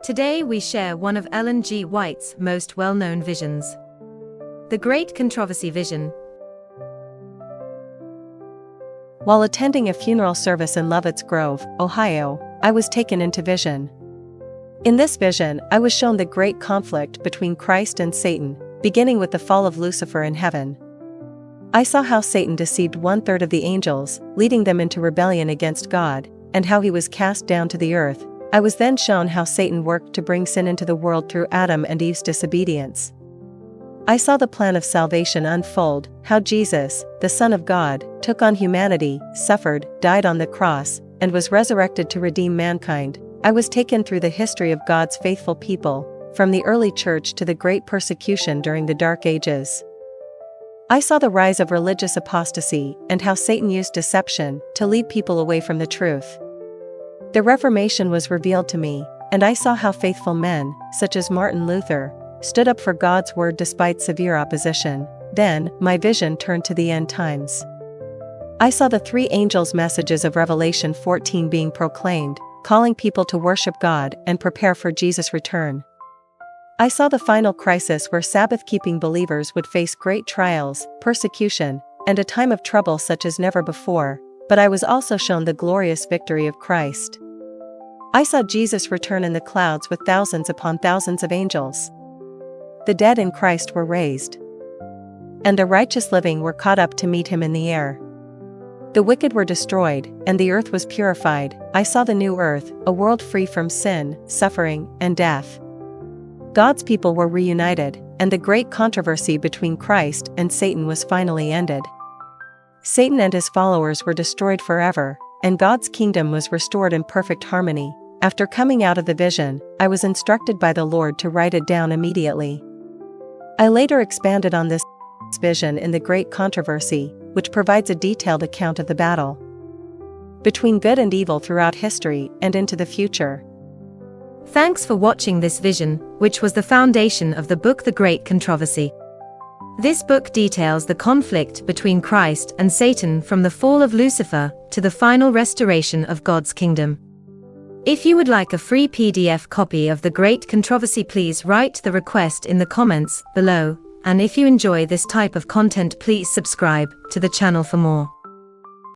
Today we share one of Ellen G. White's most well-known visions. The Great Controversy Vision. While attending a funeral service in Lovett's Grove, Ohio, I was taken into vision. In this vision, I was shown the great conflict between Christ and Satan, beginning with the fall of Lucifer in heaven. I saw how Satan deceived 1/3 of the angels, leading them into rebellion against God, and how he was cast down to the earth. I was then shown how Satan worked to bring sin into the world through Adam and Eve's disobedience. I saw the plan of salvation unfold, how Jesus, the Son of God, took on humanity, suffered, died on the cross, and was resurrected to redeem mankind. I was taken through the history of God's faithful people, from the early church to the great persecution during the Dark Ages. I saw the rise of religious apostasy and how Satan used deception to lead people away from the truth. The Reformation was revealed to me, and I saw how faithful men, such as Martin Luther, stood up for God's word despite severe opposition. Then, my vision turned to the end times. I saw the three angels' messages of Revelation 14 being proclaimed, calling people to worship God and prepare for Jesus' return. I saw the final crisis where Sabbath-keeping believers would face great trials, persecution, and a time of trouble such as never before, but I was also shown the glorious victory of Christ. I saw Jesus return in the clouds with thousands upon thousands of angels. The dead in Christ were raised, and the righteous living were caught up to meet him in the air. The wicked were destroyed, and the earth was purified. I saw the new earth, a world free from sin, suffering, and death. God's people were reunited, and the great controversy between Christ and Satan was finally ended. Satan and his followers were destroyed forever, and God's kingdom was restored in perfect harmony. After coming out of the vision, I was instructed by the Lord to write it down immediately. I later expanded on this vision in The Great Controversy, which provides a detailed account of the battle between good and evil throughout history and into the future. Thanks for watching this vision, which was the foundation of the book The Great Controversy. This book details the conflict between Christ and Satan from the fall of Lucifer to the final restoration of God's kingdom. If you would like a free PDF copy of The Great Controversy, please write the request in the comments below, and if you enjoy this type of content, please subscribe to the channel for more.